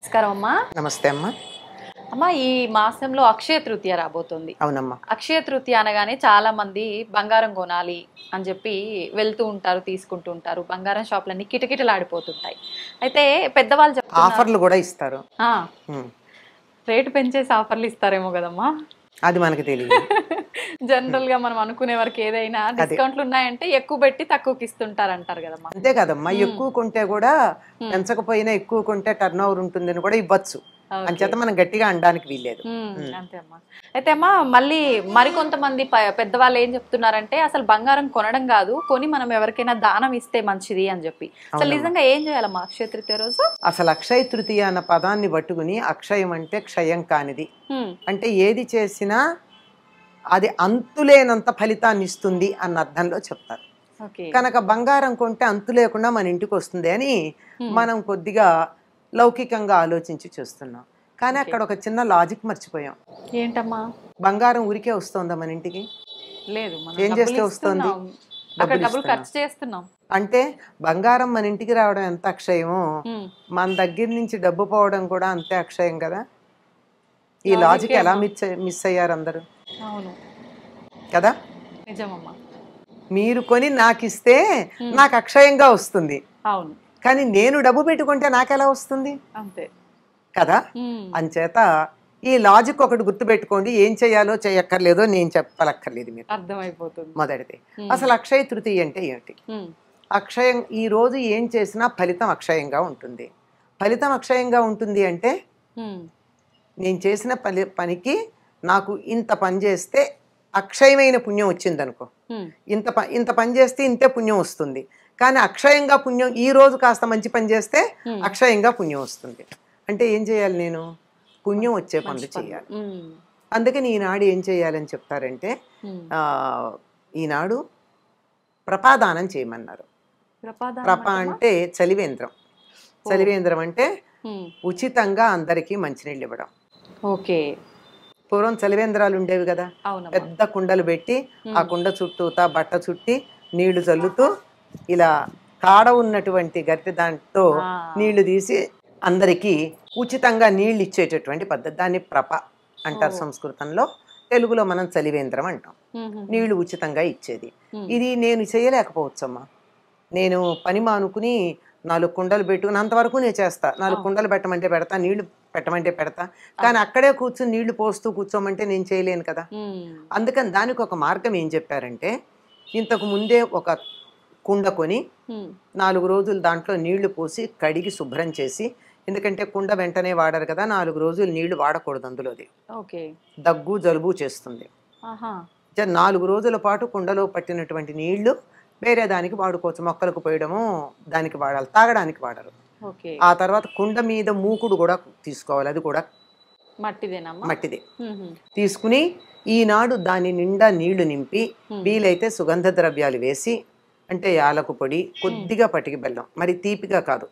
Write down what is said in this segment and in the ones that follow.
నమస్కారం అమ్మా. నమస్తే అమ్మా. అమ్మా, ఈ మాసంలో అక్షయ తృతీయ రాబోతుంది. అవునమ్మా. అక్షయ తృతీయ అనగానే చాలా మంది బంగారం కొనాలి అని చెప్పి వెళ్తూ ఉంటారు, తీసుకుంటూ ఉంటారు. బంగారం షాపులన్నీ కిటకిటలాడిపోతుంటాయి. అయితే పెద్దవాళ్ళు చెప్తున్నారు ఆఫర్లు కూడా ఇస్తారు. రేటు పెంచేసి ఆఫర్లు ఇస్తారేమో కదమ్మా. అది మనకి తెలియదు. జనరల్ గా మనం అనుకునే వరకు ఏదైనా డిస్కౌంట్లు ఉన్నాయంటే ఎక్కువ పెట్టి తక్కువకి ఇస్తుంటారు అంటారు కదమ్మా. అంతే కదమ్మా. ఎక్కువ కొంటే కూడా పెంచకపోయినా ఎక్కువ కొంటే టర్న్ ఓవర్ ఉంటుందని కూడా ఇవ్వచ్చు. అంచేత మనం గట్టిగా అనడానికి వీల్లేదు. అంతే అమ్మా. అయితే అమ్మా, మళ్ళీ మరికొంతమంది పెద్దవాళ్ళు ఏం చెప్తున్నారంటే అసలు బంగారం కొనడం కాదు, కొని మనం ఎవరికైనా దానం ఇస్తే మంచిది అని చెప్పి. అసలు నిజంగా ఏం చేయాలమ్మా అక్షయ తృతీయ రోజు? అసలు అక్షయ తృతీయ అన్న పదాన్ని పట్టుకుని, అక్షయం అంటే క్షయం కానిది, అంటే ఏది చేసినా అది అంతులేనంత ఫలితాన్ని ఇస్తుంది అన్న అర్థంలో చెప్తారు. కనుక బంగారం కొంటే అంతు లేకుండా మన ఇంటికి వస్తుంది అని మనం కొద్దిగా లౌకికంగా ఆలోచించి చూస్తున్నాం. కానీ అక్కడ ఒక చిన్న లాజిక్ మర్చిపోయాం. ఏంటమ్మా? బంగారం ఊరికే వస్తుందా మన ఇంటికి? లేదు. ఏం చేస్తే వస్తుంది? డబ్బులు ఖర్చు చేస్తున్నాం. అంటే బంగారం మన ఇంటికి రావడం ఎంత అక్షయమో, మన దగ్గర నుంచి డబ్బు పోవడం కూడా అంతే అక్షయం కదా. ఈ లాజిక్ ఎలా మిస్ అయ్యారు అందరూ? అవును కదా. నిజమమ్మా. మీరు కొని నాకు ఇస్తే నాకు అక్షయంగా వస్తుంది. అవును. కానీ నేను డబ్బు పెట్టుకుంటే నాకెలా వస్తుంది? అంతే కదా. అంచేత ఈ లాజిక్ ఒకటి గుర్తుపెట్టుకోండి. ఏం చేయాలో చేయక్కర్లేదో నేను చెప్పలక్కర్లేదు, మీరు అర్థమైపోతుంది. మొదటిది అసలు అక్షయ తృతీయ అంటే ఏమిటి? అక్షయం, ఈ రోజు ఏం చేసినా ఫలితం అక్షయంగా ఉంటుంది. ఫలితం అక్షయంగా ఉంటుంది అంటే నేను చేసిన పనికి నాకు ఇంత పని చేస్తే అక్షయమైన పుణ్యం వచ్చింది అనుకో. ఇంత పని చేస్తే ఇంతే పుణ్యం వస్తుంది. కానీ అక్షయంగా పుణ్యం, ఈ రోజు కాస్త మంచి పని చేస్తే అక్షయంగా పుణ్యం వస్తుంది. అంటే ఏం చేయాలి? నేను పుణ్యం వచ్చే పనులు చేయాలి. అందుకని ఈనాడు ఏం చేయాలని చెప్తారంటే, ఈనాడు ప్రపాదానం చేయమన్నారు. ప్రప అంటే చలివేంద్రం. చలివేంద్రం అంటే ఉచితంగా అందరికీ మంచినీళ్ళు ఇవ్వడం. ఓకే. పూర్వం చలివేంద్రాలు ఉండేవి కదా, పెద్ద కుండలు పెట్టి ఆ కుండ చుట్టూతా బట్ట చుట్టి నీళ్లు చల్లుతూ ఇలా కాడ ఉన్నటువంటి గట్టి దాంట్లో నీళ్లు తీసి అందరికీ ఉచితంగా నీళ్లు ఇచ్చేటటువంటి పద్ధతి. దాన్ని ప్రప అంటారు సంస్కృతంలో. తెలుగులో మనం చలివేంద్రం అంటాం. నీళ్లు ఉచితంగా ఇచ్చేది. ఇది నేను చేయలేకపోవచ్చమ్మా. నేను పని మానుకుని 4 కుండలు పెట్టుకుని అంతవరకు నేను చేస్తా. 4 కుండలు పెట్టమంటే పెడతా, నీళ్లు పెట్టమంటే పెడతా. కానీ అక్కడే కూర్చుని నీళ్లు పోస్తూ కూర్చోమంటే నేను చేయలేను కదా. అందుకని దానికి ఒక మార్గం ఏం చెప్పారంటే, ఇంతకు ముందే ఒక కుండ కొని 4 రోజులు దాంట్లో నీళ్లు పోసి కడిగి శుభ్రం చేసి, ఎందుకంటే కుండ వెంటనే వాడరు కదా, 4 రోజులు నీళ్లు వాడకూడదు అందులోది. దగ్గు జలుబు చేస్తుంది. 4 రోజుల పాటు కుండలో పట్టినటువంటి నీళ్లు వేరే దానికి వాడుకోవచ్చు. మొక్కలకు పోయడము దానికి వాడాలి, తాగడానికి వాడరు. ఆ తర్వాత కుండ మీద మూకుడు కూడా తీసుకోవాలి. అది కూడా మట్టిదే. తీసుకుని ఈనాడు దాని నిండా నీళ్లు నింపి, వీలైతే సుగంధ ద్రవ్యాలు వేసి, అంటే యాలకు పొడి, కొద్దిగా పటికి బెల్లం, మరి తీపిగా కాదు,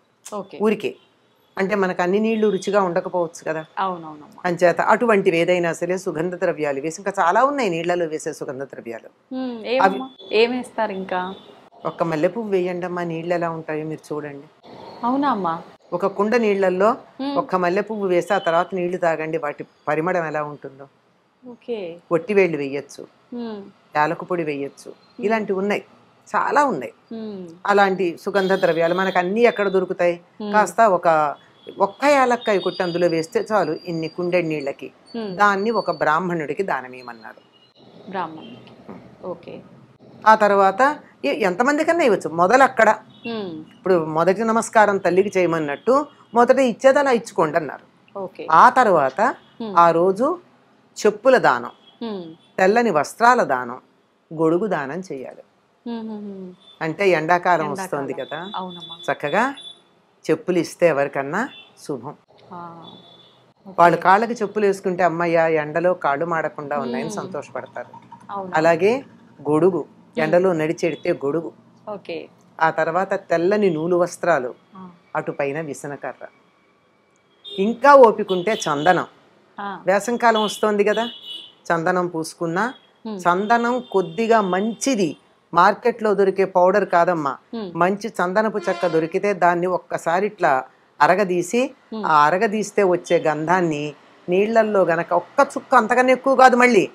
ఊరికే. అంటే మనకు అన్ని నీళ్లు రుచిగా ఉండకపోవచ్చు కదా. అంచేత అటువంటివి ఏదైనా సరే సుగంధ ద్రవ్యాలు వేసి, ఇంకా చాలా ఉన్నాయి నీళ్లలో వేసే సుగంధ ద్రవ్యాలు. ఏమేస్తారు? ఇంకా ఒక్క మల్లెపువ్వు వేయండి అమ్మా, నీళ్ళు ఎలా ఉంటాయో మీరు చూడండి. అవునా అమ్మా? ఒక కుండ నీళ్లలో ఒక్క మల్లెపువ్వు వేసి ఆ తర్వాత నీళ్లు తాగండి, వాటి పరిమళం ఎలా ఉంటుందో. ఒట్టివేళ్ళు వేయచ్చు, యాలకు పొడి వేయచ్చు, ఇలాంటివి ఉన్నాయి, చాలా ఉన్నాయి. అలాంటి సుగంధ ద్రవ్యాలు మనకు అన్ని ఎక్కడ దొరుకుతాయి? కాస్త ఒక్క యాలక్కాయ కొట్టి అందులో వేస్తే చాలు ఇన్ని కుండెడి నీళ్ళకి. దాన్ని ఒక బ్రాహ్మణుడికి దానమేమన్నారు. ఆ తర్వాత ఎంతమంది కన్నా ఇవ్వచ్చు, మొదలు అక్కడ. ఇప్పుడు మొదటి నమస్కారం తల్లికి చేయమన్నట్టు మొదట ఇచ్చేది అలా ఇచ్చుకోండి అన్నారు. ఆ తర్వాత ఆ రోజు చెప్పుల దానం, తెల్లని వస్త్రాల దానం, గొడుగు దానం చేయాలి. అంటే ఎండాకాలం వస్తుంది కదా, చక్కగా చెప్పులు ఇస్తే ఎవరికన్నా శుభం. వాళ్ళు కాళ్ళకి చెప్పులు వేసుకుంటే అమ్మయ్య ఎండలో కాళ్ళు మాడకుండా ఉన్నాయని సంతోషపడతారు. అలాగే గొడుగు, ఎండలో నడిచెడితే గొడుగు. ఆ తర్వాత తెల్లని నూలు వస్త్రాలు, అటుపైన విసనకర్ర, ఇంకా ఓపికంటే చందనం. వేసంకాలం వస్తోంది కదా, చందనం పూసుకున్నా, చందనం కొద్దిగా మంచిది మార్కెట్లో దొరికే పౌడర్ కాదమ్మా, మంచి చందనపు చెక్క దొరికితే దాన్ని ఒక్కసారి ఇట్లా అరగదీసి, ఆ అరగదీస్తే వచ్చే గంధాన్ని నీళ్లల్లో గనక ఒక్క చుక్క, అంతకన్నా ఎక్కువ కాదు, మళ్ళీ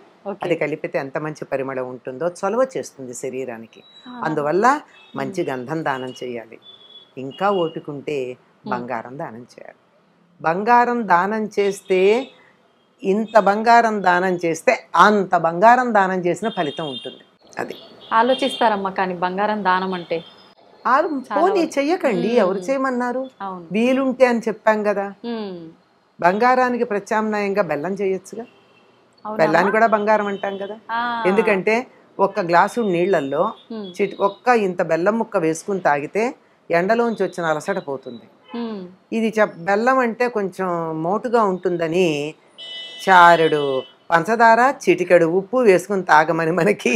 అది కలిపితే ఎంత మంచి పరిమళం ఉంటుందో, చొలవ చేస్తుంది శరీరానికి. అందువల్ల మంచి గంధం దానం చేయాలి. ఇంకా ఓపికంటే బంగారం దానం చేయాలి. బంగారం దానం చేస్తే, ఇంత బంగారం దానం చేస్తే అంత బంగారం దానం చేసిన ఫలితం ఉంటుంది. అది ఆలోచిస్తారమ్మా, కానీ బంగారం దానం అంటే పోనీ చెయ్యకండి, ఎవరు చేయమన్నారు? వీలుంటే అని చెప్పాం కదా. బంగారానికి ప్రత్యామ్నాయంగా బెల్లం చేయొచ్చుగా. బెల్లాన్ని కూడా బంగారం అంటాం కదా. ఎందుకంటే ఒక్క గ్లాసు నీళ్లలో ఒక్క ఇంత బెల్లం ముక్క వేసుకుని తాగితే ఎండలోంచి వచ్చిన అలసట పోతుంది. ఇది బెల్లం అంటే కొంచెం మోటుగా ఉంటుందని చారెడు పంచదార, చిటికెడు ఉప్పు వేసుకుని తాగమని మనకి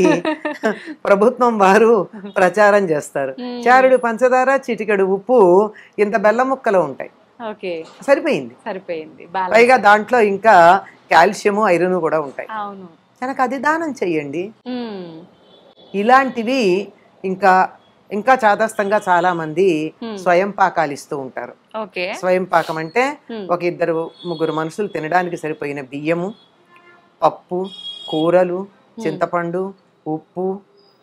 ప్రభుత్వం వారు ప్రచారం చేస్తారు. చారెడు పంచదార, చిటికెడు ఉప్పు, ఇంత బెల్లం ముక్కలు ఉంటాయి. సరిపోయింది. పైగా దాంట్లో ఇంకా కాల్షియము, ఐరన్ కూడా ఉంటాయి. కనుక అది దానం చెయ్యండి. ఇలాంటివి ఇంకా ఇంకా చాదస్తంగా చాలా మంది స్వయం పాకాలు ఇస్తూ ఉంటారు. స్వయం పాకం అంటే ఒక 2-3 మనుషులు తినడానికి సరిపోయిన బియ్యము, పప్పు, కూరలు, చింతపండు, ఉప్పు,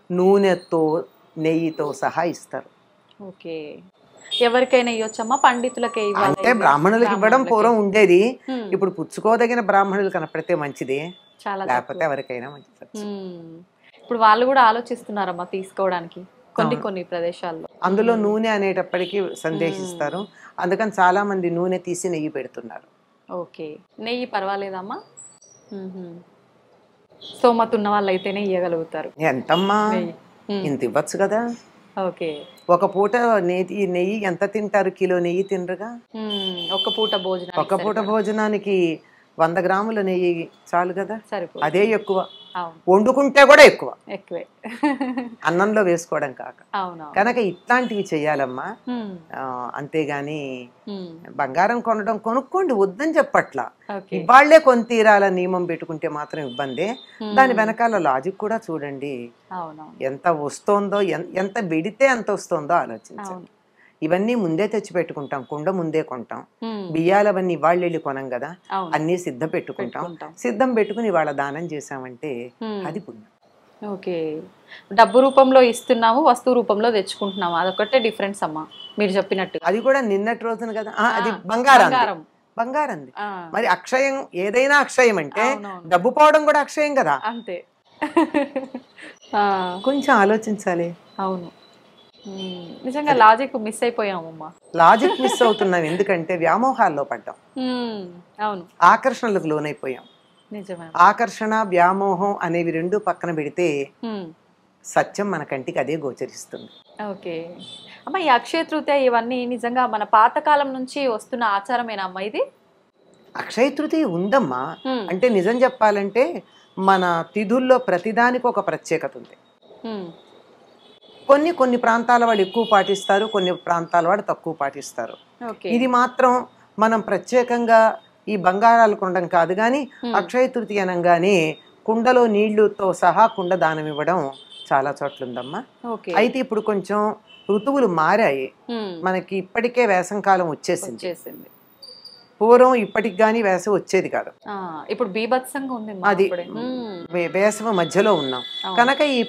నూనెతో, నెయ్యితో సహా ఇస్తారు. ఎవరికైనా ఇవ్వచ్చమ్మా? పండితులకే అంటే బ్రాహ్మణులకు ఇవ్వడం పూర్వం ఉండేది. ఇప్పుడు పుచ్చుకోదగిన బ్రాహ్మణులు కనపడితే మంచిదే, లేకపోతే ఎవరికైనా మంచిది. ఇప్పుడు వాళ్ళు కూడా ఆలోచిస్తున్నారమ్మా తీసుకోవడానికి కొన్ని ప్రదేశాల్లో. అందులో నూనె అనేటప్పటికీ సందేశిస్తారు. అందుకని చాలా మంది నూనె తీసి నెయ్యి పెడుతున్నారు. నెయ్యి పర్వాలేదమ్మా? స్తోమత ఉన్న వాళ్ళు అయితేనే ఇవ్వగలుగుతారు. ఎంతమ్మా, ఇంత ఇవ్వచ్చు కదా. ఒక పూట నెయ్యి ఎంత తింటారు? కిలో నెయ్యి తినరుగా. ఒక పూట భోజనానికి 100 గ్రాముల నెయ్యి చాలు కదా. అదే ఎక్కువ. వండుకుంటే కూడా ఎక్కువే అన్నంలో వేసుకోవడం కాక. కనుక ఇట్లాంటివి చెయ్యాలమ్మా. అంతేగాని బంగారం కొనుక్కోండి వద్దని చెప్పట్లా. ఇవాళ్లే కొని తీరాల నియమం పెట్టుకుంటే మాత్రం ఇబ్బందే. దాని వెనకాల లాజిక్ కూడా చూడండి. ఎంత వస్తోందో, ఎంత వెడితే ఎంత వస్తుందో ఆలోచించండి. ఇవన్నీ ముందే తెచ్చి పెట్టుకుంటాం, కుండ ముందే కొంటాం. బియ్యాలవన్నీ ఇవాళ్ళు వెళ్ళి కొనం కదా, అన్నీ సిద్ధం పెట్టుకుంటాం. సిద్ధం పెట్టుకుని ఇవాళ దానం చేసామంటే అది పుణ్యం. డబ్బు రూపంలో ఇస్తున్నాము, వస్తువు రూపంలో తెచ్చుకుంటున్నాము, అదొకటే డిఫరెన్స్ అమ్మా మీరు చెప్పినట్టు. అది కూడా నిన్నటి రోజున కదా. అది బంగారం. మరి అక్షయం, ఏదైనా అక్షయం అంటే డబ్బు పోవడం కూడా అక్షయం కదా. అంతే. కొంచెం ఆలోచించాలి. అవును, నిజంగా లాజిక్ మిస్ అయిపోయామమ్మా. లాజిక్ మిస్ అవుతున్నాం ఎందుకంటే వ్యామోహాల్లో పడ్డాం. అవును, ఆకర్షణలకు లోనైపోయాం. ఆకర్షణ, వ్యామోహం అనేవి రెండు పక్కన పెడితే సత్యం మన కంటికి అదే గోచరిస్తుంది. అమ్మా, ఈ అక్షయ తృతీయ ఇవన్నీ నిజంగా మన పాతకాలం నుంచి వస్తున్న ఆచారమేనా ఇది? అక్షయ తృతీయ ఉందమ్మా. అంటే నిజం చెప్పాలంటే మన తిథుల్లో ప్రతిదానికి ఒక ప్రత్యేకత ఉంది. కొన్ని ప్రాంతాల వాళ్ళు ఎక్కువ పాటిస్తారు, కొన్ని ప్రాంతాల వాళ్ళు తక్కువ పాటిస్తారు. ఇది మాత్రం మనం ప్రత్యేకంగా ఈ బంగారాలు కొనడం కాదు కానీ అక్షయ తృతీయ అనగానే కుండలో నీళ్లుతో సహా కుండ దానం ఇవ్వడం చాలా చోట్ల ఉందమ్మా. అయితే ఇప్పుడు కొంచెం ఋతువులు మారాయి. మనకి ఇప్పటికే వేసంకాలం వచ్చేసింది. పూర్వం ఇప్పటికి గానీ వేసవి వచ్చేది కాదు. ఇప్పుడు బీభత్సంగా ఉంది. అది వేసవి మధ్యలో ఉన్నాం కనుక ఈ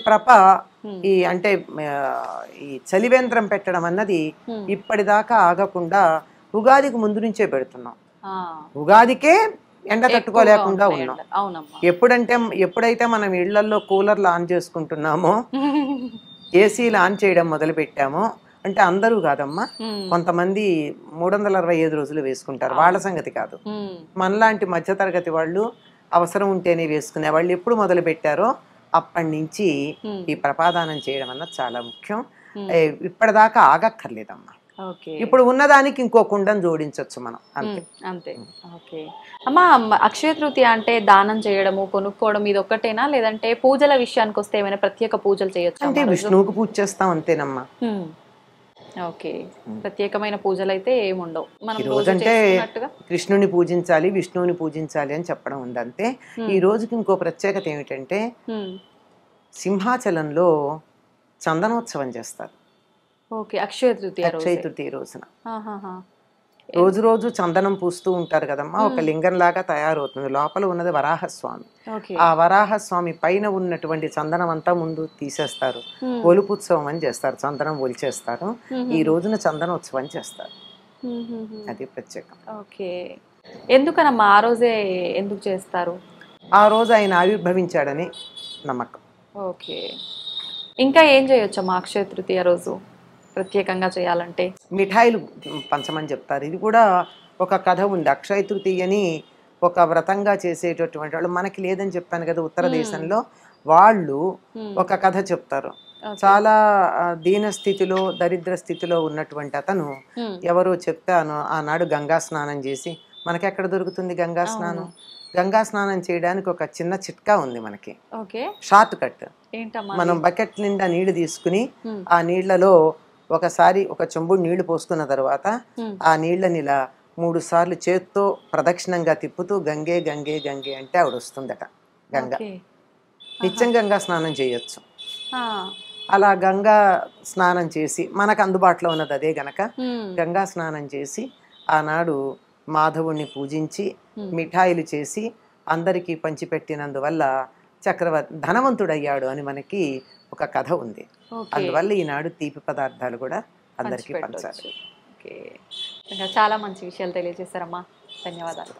ఈ అంటే ఈ చలివేంద్రం పెట్టడం అన్నది ఇప్పటిదాకా ఆగకుండా ఉగాదికి ముందు నుంచే పెడుతున్నాం. ఉగాదికే ఎండ తట్టుకోలేకుండా ఉన్నాం. ఎప్పుడైతే మనం ఇళ్లలో కూలర్లు ఆన్ చేసుకుంటున్నామో, ఏసీలు ఆన్ చేయడం మొదలు పెట్టామో, అంటే అందరూ కాదమ్మా, కొంతమంది 365 రోజులు వేసుకుంటారు, వాళ్ళ సంగతి కాదు. మనలాంటి మధ్యతరగతి వాళ్ళు అవసరం ఉంటేనే వేసుకునే వాళ్ళు ఎప్పుడు మొదలు పెట్టారో అప్పటి నుంచి ఈ ప్రపాదానం చేయడం అన్నది చాలా ముఖ్యం. ఇప్పటిదాకా ఆగక్కర్లేదమ్మా. ఇప్పుడు ఉన్నదానికి ఇంకో కుండను జోడించవచ్చు మనం, అంతే అంతే. అమ్మా, అక్షయ తృతీయ అంటే దానం చేయడము, కొనుక్కోవడం ఇది ఒక్కటేనా, లేదంటే పూజల విషయానికి వస్తే ఏమైనా ప్రత్యేక పూజలు చేయొచ్చు? అంటే విష్ణువుకు పూజ చేస్తాం అంతేనమ్మా. ప్రత్యేకమైన పూజలు అయితే ఏముండవు. అంటే కృష్ణుని పూజించాలి, విష్ణువుని పూజించాలి అని చెప్పడం ఉంది అంతే. ఈ రోజుకి ఇంకో ప్రత్యేకత ఏమిటంటే సింహాచలంలో చందనోత్సవం చేస్తారు ఓకే, అక్షయ తృతీయ రోజే. అక్షయ తృతీయ రోజున. ఆహాహా. రోజు రోజు చందనం పూస్తూ ఉంటారు కదమ్మా, ఒక లింగం లాగా తయారవుతుంది. లోపల ఉన్నది వరాహస్వామి. ఓకే. ఆ వరాహస్వామి పైన ఉన్నటువంటి చందనం అంతా ముందు తీసేస్తారు. ఒలుపుత్సవం అని చేస్తారు, చందనం ఒలిచేస్తారు. ఈ రోజున చందనోత్సవం చేస్తారు, అది ప్రత్యేకం. ఓకే, ఎందుకనమ్మా ఆ రోజే ఎందుకు చేస్తారు? ఆ రోజు ఆయన ఆవిర్భవించాడని నమ్మకం. ఓకే, ఇంకా ఏం చేయొచ్చమ్మా అక్షయ తృతీయ రోజు ప్రత్యేకంగా చేయాలంటే? మిఠాయిలు పంచమని చెప్తారు. ఇది కూడా ఒక కథ ఉంది. అక్షయ తృతీయని ఒక వ్రతంగా చేసేటటువంటి వాళ్ళు, మనకి లేదని చెప్పాను కదా ఉత్తర దేశంలో, వాళ్ళు ఒక కథ చెప్తారు. చాలా దీన స్థితిలో, దరిద్ర స్థితిలో ఉన్నటువంటి అతను ఎవరో చెప్తాను ఆనాడు గంగా స్నానం చేసి, మనకెక్కడ దొరుకుతుంది గంగా స్నానం? గంగా స్నానం చేయడానికి ఒక చిన్న చిట్కా ఉంది మనకి, షార్ట్ కట్. మనం బకెట్ నిండా నీళ్లు తీసుకుని ఆ నీళ్లలో ఒకసారి ఒక చెంబుడు నీళ్లు పోసుకున్న తర్వాత ఆ నీళ్ళని ఇలా 3 సార్లు చేత్తో ప్రదక్షిణంగా తిప్పుతూ గంగే గంగే గంగే అంటే ఆవిడ వస్తుందట గంగ. నిత్యం గంగా స్నానం చేయొచ్చు. అలా గంగా స్నానం చేసి, మనకు అందుబాటులో ఉన్నది అదే గనక గంగా స్నానం చేసి ఆనాడు మాధవుణ్ణి పూజించి మిఠాయిలు చేసి అందరికీ పంచిపెట్టినందువల్ల ధనవంతుడయ్యాడు అని మనకి ఒక కథ ఉంది. అందువల్ల ఈనాడు తీపి పదార్థాలు కూడా అందరికీ పంచాలి. చాలా మంచి విషయాలు తెలియజేశారమ్మా, ధన్యవాదాలు.